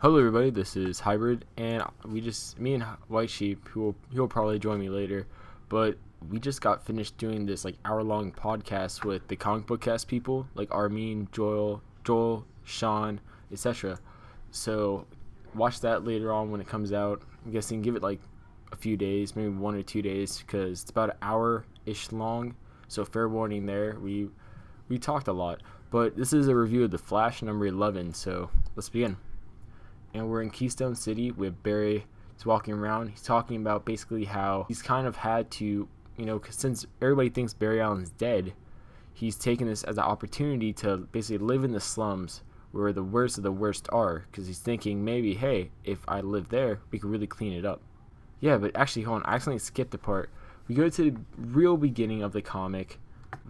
Hello, everybody. This is Hybrid, and me and White Sheep, who will probably join me later, but we just got finished doing this like hour-long podcast with the comic book cast people like Armin, Joel, Sean, etc. So watch that later on when it comes out. I'm guessing give it like a few days, maybe 1 or 2 days, because it's about an hour-ish long. So fair warning there. We talked a lot, but this is a review of The Flash number 11. So let's begin. And we're in Keystone City with Barry. He's walking around. He's talking about basically how he's kind of had to, cause since everybody thinks Barry Allen's dead, he's taken this as an opportunity to basically live in the slums where the worst of the worst are, because he's thinking maybe, hey, if I live there, we could really clean it up. Yeah, but actually, hold on, I accidentally skipped the part. We go to the real beginning of the comic.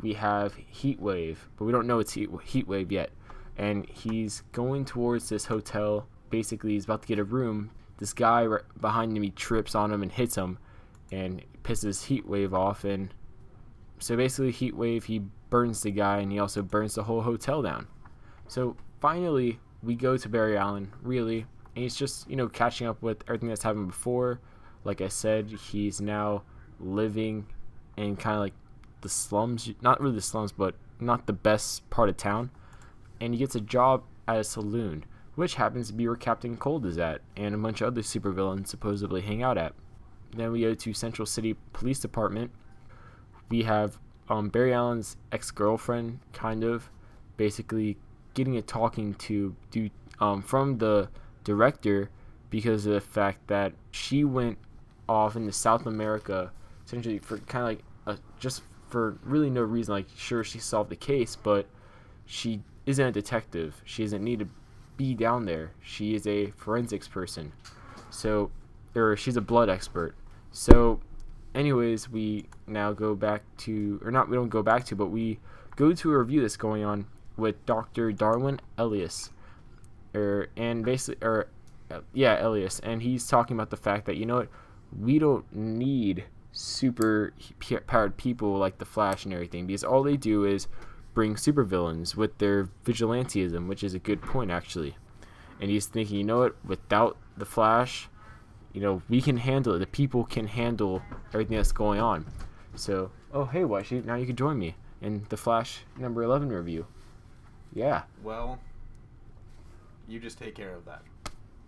We have Heatwave, but we don't know it's Heatwave yet. And he's going towards this hotel. Basically, he's about to get a room. This guy right behind him, he trips on him and hits him, and pisses Heatwave off. And so basically, Heatwave, he burns the guy, and he also burns the whole hotel down. So finally, we go to Barry Allen, really, and he's just catching up with everything that's happened before. Like I said, he's now living in kind of like the slums, not really the slums, but not the best part of town. And he gets a job at a saloon, which happens to be where Captain Cold is at, and a bunch of other supervillains supposedly hang out at. Then we go to Central City Police Department. We have Barry Allen's ex-girlfriend, kind of, basically getting a talking to from the director because of the fact that she went off into South America, essentially for kind of like just for really no reason. Like, sure, she solved the case, but she isn't a detective. She doesn't need to be down there. She is a forensics person, or she's a blood expert. So anyways, we now go back to, or not, we don't go back to, but we go to a review that's going on with Dr. Darwin Elias, Elias, and he's talking about the fact that we don't need super powered people like the Flash and everything, because all they do is bring supervillains with their vigilantism, which is a good point actually. And he's thinking, without the Flash, we can handle it. The people can handle everything that's going on. So, oh hey, Washi, now you can join me in the Flash number 11 review. Yeah. Well, you just take care of that.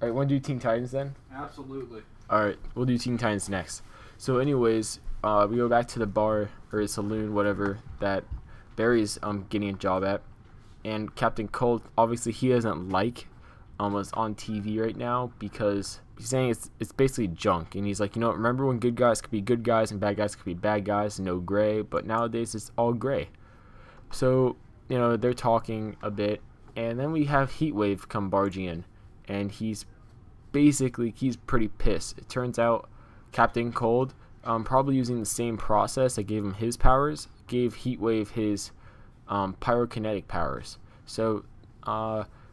All right, want to do Teen Titans then? Absolutely. All right, we'll do Teen Titans next. So, anyways, we go back to the bar or saloon, whatever that Barry's getting a job at, and Captain Cold, obviously he doesn't like what's on TV right now, because he's saying it's basically junk, and he's like, remember when good guys could be good guys and bad guys could be bad guys, no gray, but nowadays it's all gray. So they're talking a bit, and then we have Heatwave come barging in, and he's pretty pissed. It turns out Captain Cold, probably using the same process that gave him his powers, gave Heatwave his pyrokinetic powers. So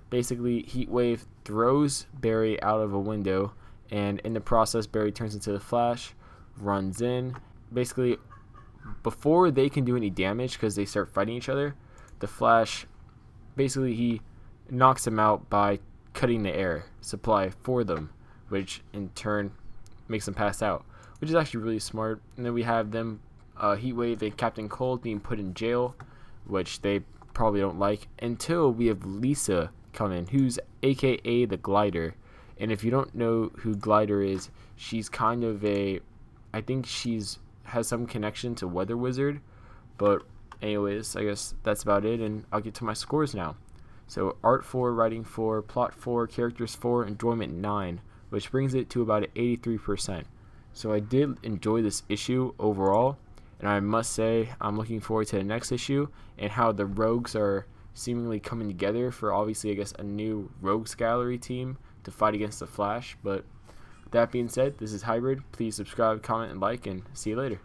basically, Heatwave throws Barry out of a window, and in the process, Barry turns into the Flash, runs in. Basically, before they can do any damage, because they start fighting each other, the Flash, basically, he knocks him out by cutting the air supply for them, which in turn makes them pass out, which is actually really smart. And then we have them, Heatwave and Captain Cold, being put in jail, which they probably don't like, until we have Lisa come in, who's aka the Glider. And if you don't know who Glider is, she's kind of I think has some connection to Weather Wizard. But anyways, I guess that's about it, and I'll get to my scores now. So art 4, writing 4, plot 4, characters 4, enjoyment 9, which brings it to about 83%. So I did enjoy this issue overall, and I must say I'm looking forward to the next issue and how the Rogues are seemingly coming together for, obviously, I guess, a new Rogues Gallery team to fight against the Flash. But that being said, this is Hybrid. Please subscribe, comment, and like, and see you later.